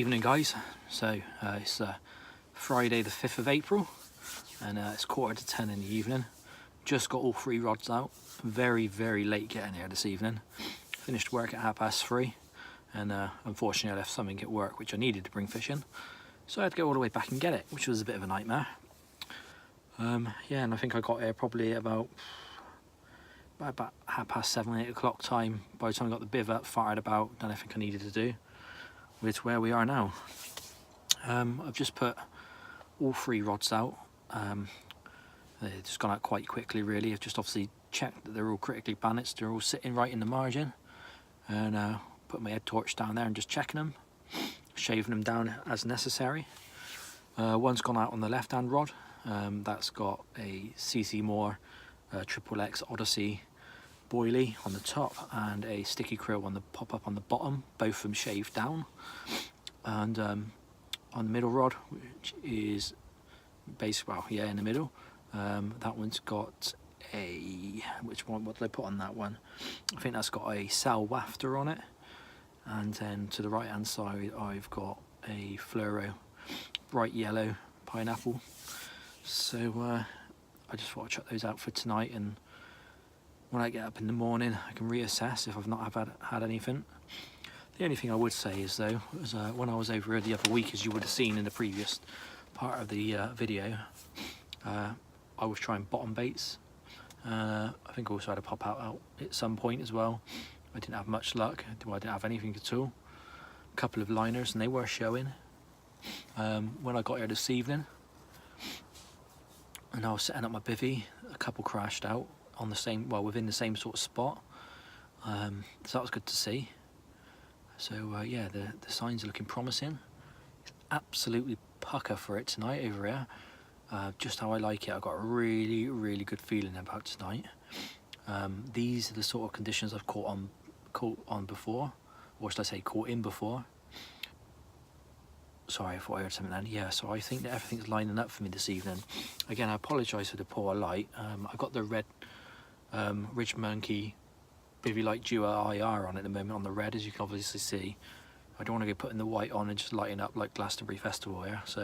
Evening guys, so it's Friday the 5th of April and it's 9:45 in the evening. Just got all 3 rods out, very late getting here this evening. Finished work at 3:30 and unfortunately I left something at work which I needed to bring fishing, so I had to go all the way back and get it, which was a bit of a nightmare. Yeah, and I think I got here probably about 7:30, 8 o'clock time. By the time I got the bivvy fired about, done everything I needed to do. It's where we are now. I've just put all 3 rods out. They've just gone out quite quickly really. I've just obviously checked that they're all critically balanced, they're all sitting right in the margin, and put my head torch down there and just checking them, shaving them down as necessary. One's gone out on the left hand rod. That's got a CC Moore XXX Odyssey boilie on the top and a sticky krill on the pop-up on the bottom, both of them shaved down. And on the middle rod, which is basically, in the middle, that one's got a, what did I put on that one? I think that's got a sal wafter on it. And then to the right hand side I've got a fluoro bright yellow pineapple. So I just thought I'd chuck those out for tonight, and when I get up in the morning I can reassess if I've not had anything. The only thing I would say is though, was when I was over here the other week, as you would have seen in the previous part of the video, I was trying bottom baits. I think I also had a pop out at some point as well. I didn't have much luck. I didn't have anything at all. A couple of liners and they were showing. When I got here this evening and I was setting up my bivvy, a couple crashed out on the same, within the same sort of spot. So that was good to see. So yeah, the signs are looking promising. It's absolutely pucker for it tonight over here. Just how I like it. I've got a really good feeling about tonight. These are the sort of conditions I've caught on before, or should I say caught in before. Sorry, I thought I heard something then. Yeah, so I think that everything's lining up for me this evening. Again, I apologise for the poor light. I've got the red Ridge Monkey Bivvy Light Duo IR on at the moment on the red, as you can obviously see. I don't want to go putting the white on and just lighting up like Glastonbury Festival here, so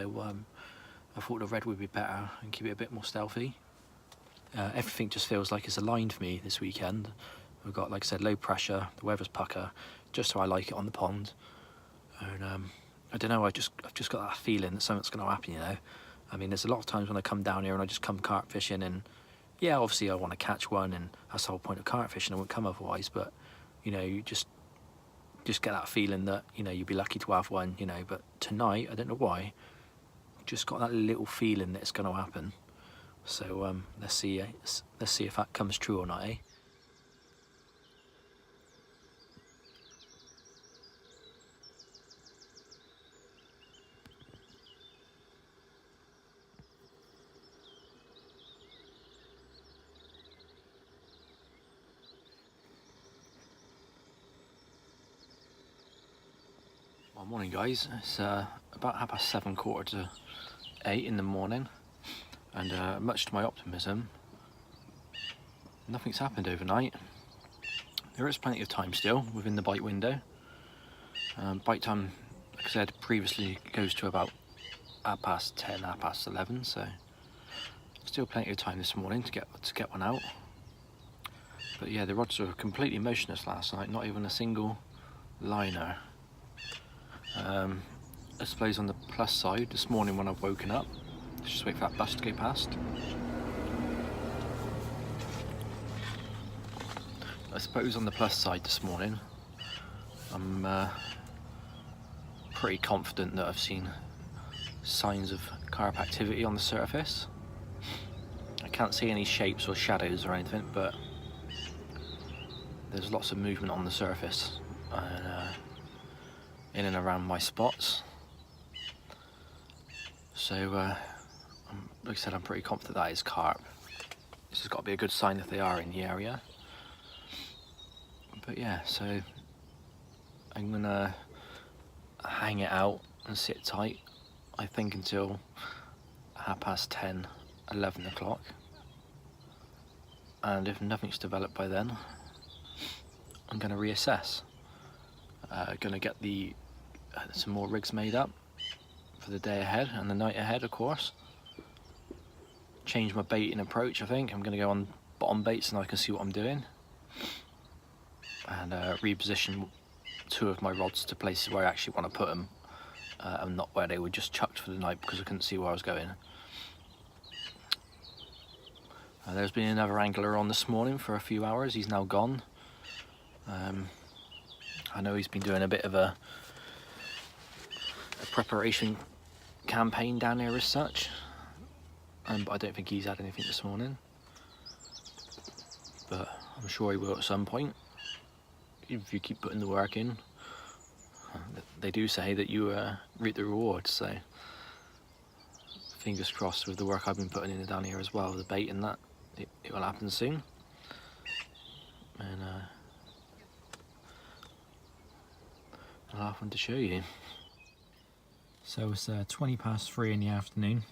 I thought the red would be better and keep it a bit more stealthy. Everything just feels like it's aligned for me this weekend. We've got, like I said, low pressure, the weather's pucker, just how I like it on the pond. And I don't know, I've just got that feeling that something's going to happen, you know. I mean, there's a lot of times when I come down here and I just come carp fishing, and yeah, obviously I want to catch one, and that's the whole point of carp fishing, I wouldn't come otherwise, but you know, you just get that feeling that, you know, you'd be lucky to have one, you know. But tonight, I don't know why, I've just got that little feeling that it's going to happen. So let's see if that comes true or not, eh? Well, morning guys, it's about 7:30, 8 in the morning, and much to my optimism, nothing's happened overnight. There is plenty of time still within the bite window. Bite time, like I said previously, goes to about 10:30, 11:30, so still plenty of time this morning to get one out. But yeah, the rods were completely motionless last night, not even a single liner. I suppose on the plus side, this morning when I've woken up, let's just wait for that bus to go past. I suppose on the plus side this morning, I'm pretty confident that I've seen signs of carp activity on the surface. I can't see any shapes or shadows or anything, but there's lots of movement on the surface and in and around my spots. So like I said, I'm pretty confident that is carp. This has got to be a good sign if they are in the area. But yeah, so I'm gonna hang it out and sit tight, I think, until 10:30, 11 o'clock. And if nothing's developed by then, I'm going to reassess. Going to get the some more rigs made up for the day ahead and the night ahead, of course. Change my baiting approach, I think. I'm going to go on bottom baits and I can see what I'm doing. And reposition 2 of my rods to places where I actually want to put them, and not where they were just chucked for the night because I couldn't see where I was going. There's been another angler on this morning for a few hours. He's now gone. I know he's been doing a bit of a preparation campaign down there as such, but I don't think he's had anything this morning, but I'm sure he will at some point if you keep putting the work in. They do say that you reap the rewards, so fingers crossed with the work I've been putting in down here as well, the bait and that, it will happen soon. And I'll have one to show you. So it's 20 past 3 in the afternoon,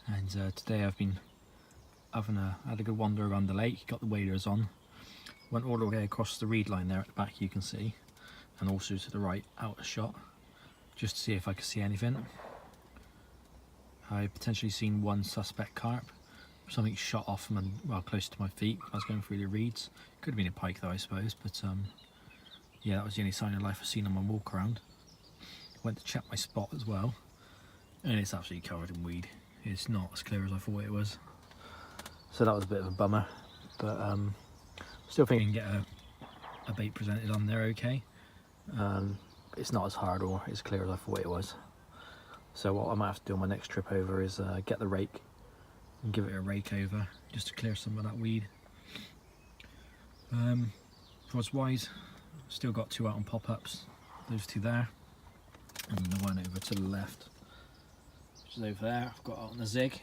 and today I've been had a good wander around the lake, got the waders on, went all the way across the reed line there at the back you can see, and also to the right out of shot, just to see if I could see anything. I potentially seen one suspect carp, something shot off from well close to my feet. I was going through the reeds. Could have been a pike though, I suppose, but yeah, that was the only sign of life I've seen on my walk around. Went to check my spot as well, and it's absolutely covered in weed. It's not as clear as I thought it was. So that was a bit of a bummer, but still think I can get a bait presented on there okay. It's not as hard or as clear as I thought it was. So what I might have to do on my next trip over is get the rake and give it a rake over just to clear some of that weed. Rods wise, still got 2 out on pop-ups, those 2 there, and the one over to the left, which is over there. I've got out on the zig.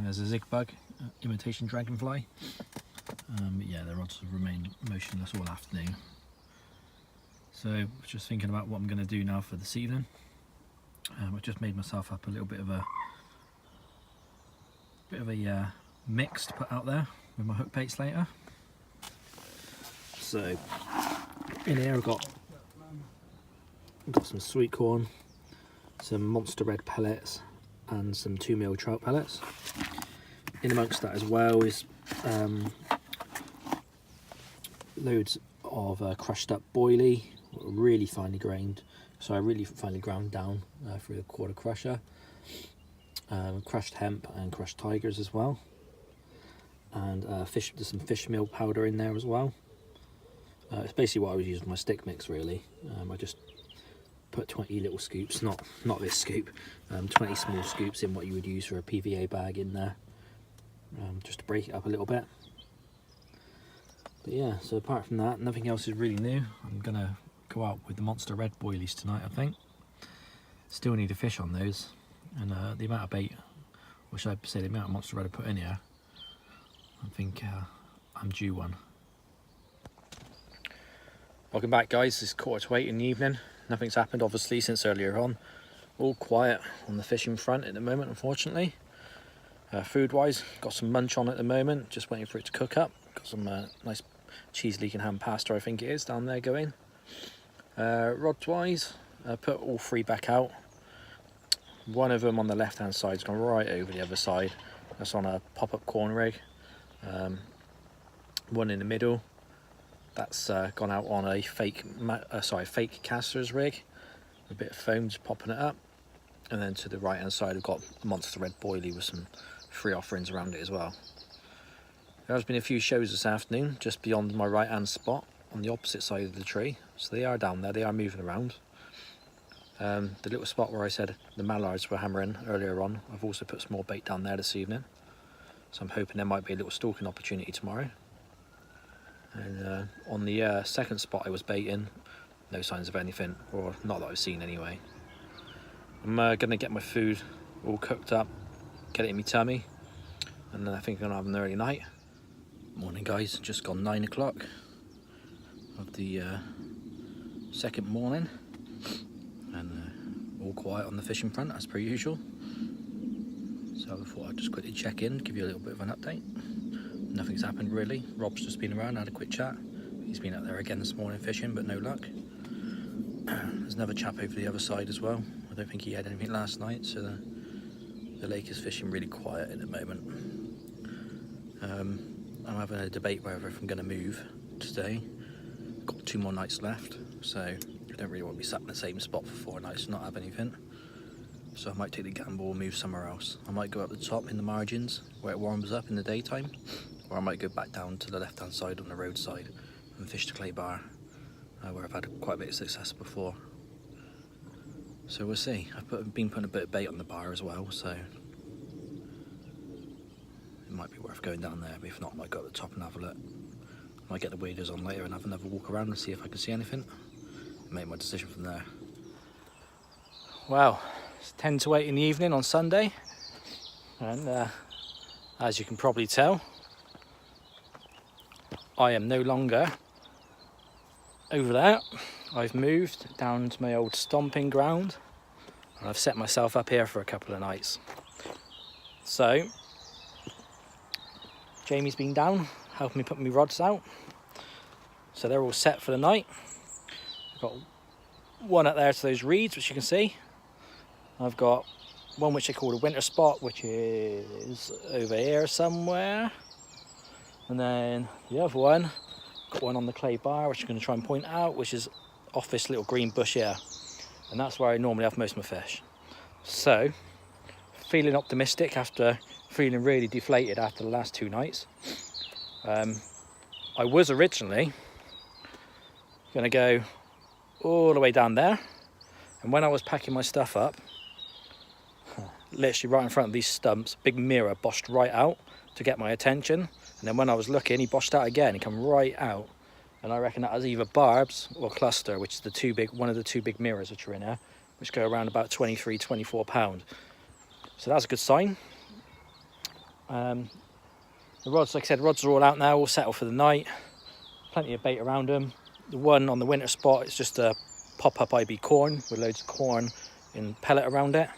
There's a zig bug, imitation dragonfly. But yeah, the rods have remained motionless all afternoon. So just thinking about what I'm going to do now for this evening. I've just made myself up a little bit of a mix to put out there with my hook baits later. So in here I've got some sweet corn, some Monster Red pellets, and some 2mm trout pellets. In amongst that as well is loads of crushed up boilie, really finely grained. So I really finely ground down through the quarter crusher. Crushed hemp and crushed tigers as well, and there's some fish meal powder in there as well. It's basically what I was using for my stick mix really. I just put 20 little scoops, not this scoop, 20 small scoops in what you would use for a PVA bag in there, just to break it up a little bit. But yeah, so apart from that, nothing else is really new. I'm gonna go out with the Monster Red boilies tonight, I think. Still need a fish on those, and the amount of bait, or should I say the amount of Monster Red I put in here, I think I'm due one. Welcome back guys, it's 7:45 in the evening. Nothing's happened obviously since earlier on. All quiet on the fishing front at the moment, unfortunately. Food wise, got some munch on at the moment, just waiting for it to cook up. Got some nice cheese leek and ham pasta I think it is down there going. Rods wise, I put all 3 back out. One of them on the left hand side's gone right over the other side. That's on a pop-up corn rig. One in the middle, that's gone out on a fake caster's rig, a bit of foam just popping it up. And then to the right hand side I've got a Monster Red boilie with some free offerings around it as well. There has been a few shows this afternoon just beyond my right hand spot on the opposite side of the tree, so they are down there, they are moving around. The little spot where I said the mallards were hammering earlier on, I've also put some more bait down there this evening, so I'm hoping there might be a little stalking opportunity tomorrow. And on the second spot I was baiting, no signs of anything, or not that I've seen anyway. I'm gonna get my food all cooked up, get it in my tummy, and then I think I'm gonna have an early night. Morning guys, just gone 9 o'clock of the second morning, and all quiet on the fishing front as per usual. So I thought I'd just quickly check in, give you a little bit of an update. Nothing's happened really. Rob's just been around, had a quick chat. He's been out there again this morning fishing, but no luck. there's another chap over the other side as well. I don't think he had anything last night, so the lake is fishing really quiet at the moment. I'm having a debate whether if I'm going to move today. Got 2 more nights left, so I don't really want to be sat in the same spot for 4 nights and not have anything. So I might take the gamble and move somewhere else. I might go up the top in the margins where it warms up in the daytime, or I might go back down to the left hand side on the roadside and fish the clay bar, where I've had quite a bit of success before. So we'll see. I've been putting a bit of bait on the bar as well, so it might be worth going down there, but if not, I might go up the top and have a look. I might get the waders on later and have another walk around and see if I can see anything and make my decision from there. Well, it's 10 to 8 in the evening on Sunday, and as you can probably tell, I am no longer over there. I've moved down to my old stomping ground and I've set myself up here for a couple of nights. So Jamie's been down helping me put my rods out, so they're all set for the night. I've got one up there to those reeds, which you can see. I've got one which they call a winter spot, which is over here somewhere, and then the other one, got one on the clay bar, which I'm going to try and point out, which is off this little green bush here, and that's where I normally have most of my fish. So feeling optimistic after feeling really deflated after the last 2 nights. I was originally going to go all the way down there, and when I was packing my stuff up, literally right in front of these stumps, big mirror boshed right out to get my attention, and then when I was looking, he boshed out again. He come right out, and I reckon that was either barbs or cluster, which is one of the two big mirrors which are in there, which go around about 23, 24 pound. So that's a good sign. The rods, like I said, rods are all out now, all settled for the night. Plenty of bait around them. The one on the winter spot is just a pop-up IB corn with loads of corn in pellet around it.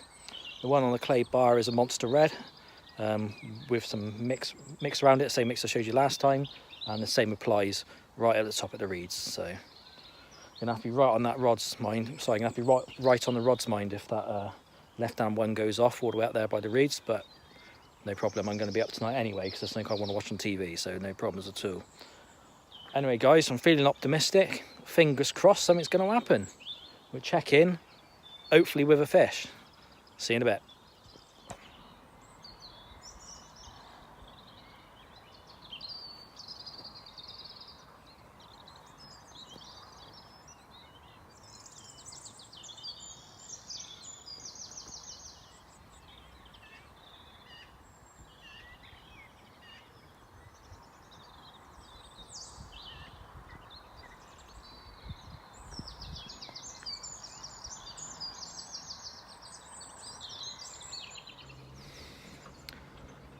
The one on the clay bar is a monster red, with some mix around it, same mix I showed you last time, and the same applies right at the top of the reeds. So I'm gonna have to be right on that rod's mind. Sorry, I'm gonna have to be right on the rod's mind if that left-hand one goes off all the way up there by the reeds, but no problem. I'm going to be up tonight anyway because there's something I want to watch on TV, so no problems at all. Anyway, guys, I'm feeling optimistic. Fingers crossed something's going to happen. We'll check in, hopefully with a fish. See you in a bit.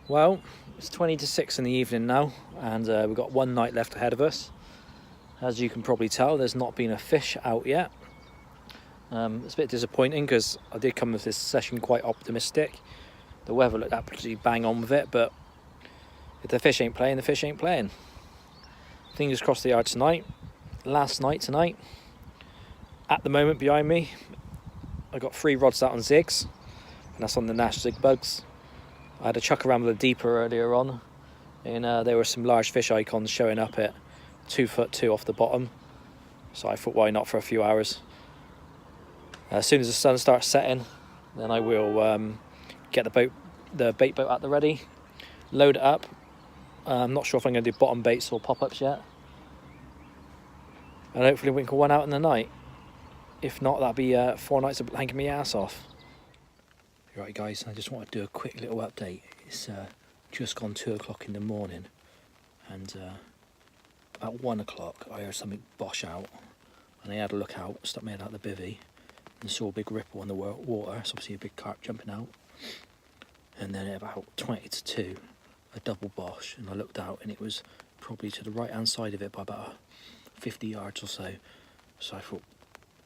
Well, it's 20 to 6 in the evening now, and we've got 1 night left ahead of us. As you can probably tell, there's not been a fish out yet. It's a bit disappointing because I did come with this session quite optimistic. The weather looked absolutely bang on with it, but if the fish ain't playing, the fish ain't playing. Fingers crossed they are tonight. Last night tonight. At the moment behind me, I got 3 rods out on zigs, and that's on the Nash Zig Bugs. I had a chuck around with a deeper earlier on, and there were some large fish icons showing up at 2'2" off the bottom. So I thought, why not for a few hours? As soon as the sun starts setting, then I will get the bait boat at the ready, load it up. I'm not sure if I'm going to do bottom baits or pop-ups yet, and hopefully winkle one out in the night. If not, that'll be 4 nights of blanking my ass off. Right, guys, I just want to do a quick little update. It's just gone 2 o'clock in the morning, and at 1 o'clock I heard something bosh out, and I had a look out, stuck my head out the bivvy, and saw a big ripple in the water. It's obviously a big carp jumping out, and then at about 20 to 2, a double bosh, and I looked out, and it was probably to the right hand side of it by about 50 yards or so. So I thought,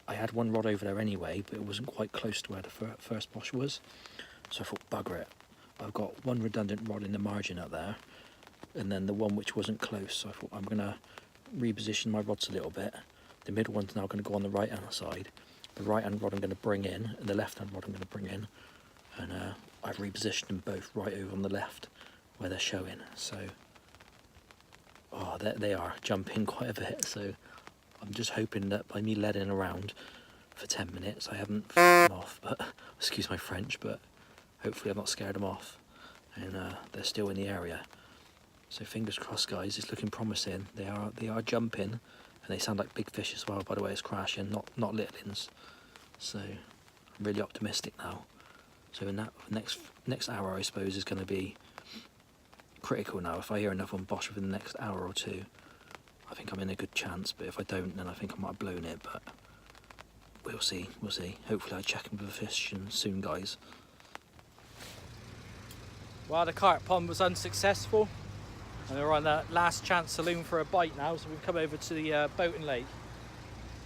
I had 1 rod over there anyway, but it wasn't quite close to where the first bosh was. So I thought, bugger it. I've got 1 redundant rod in the margin up there, and then the one which wasn't close. So I thought, I'm going to reposition my rods a little bit. The middle one's now going to go on the right hand side, the right hand rod I'm going to bring in and the left hand rod I'm going to bring in, and I've repositioned them both right over on the left where they're showing. So they are jumping quite a bit, so I'm just hoping that by me leading around for 10 minutes I haven't f***ed them off, but excuse my French, but hopefully I've not scared them off, and they're still in the area. So fingers crossed, guys, it's looking promising. They are jumping, and they sound like big fish as well, by the way. It's crashing, not littlings. So I'm really optimistic now. So in that next hour, I suppose, is going to be critical now. If I hear another one bosh within the next hour or two, I think I'm in a good chance. But if I don't, then I think I might have blown it. But we'll see. Hopefully I check in with the fish soon, guys. Well, the Carp Pond was unsuccessful, and we're on the last chance saloon for a bite now, so we've come over to the boating lake.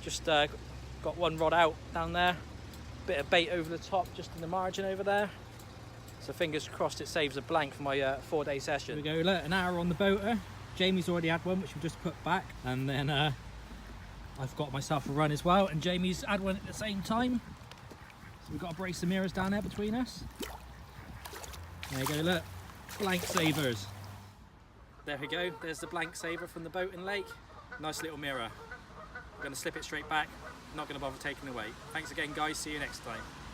Just got one rod out down there, bit of bait over the top just in the margin over there, so fingers crossed it saves a blank for my 4-day session. Here we go, look, an hour on the boater. Jamie's already had one, which we've just put back, and then I've got myself a run as well, and Jamie's had one at the same time, so we've got a brace of mirrors down there between us. There you go, look, blank savers. There we go, there's the blank saver from the boating lake. Nice little mirror. I'm going to slip it straight back, not going to bother taking it away. Thanks again, guys, see you next time.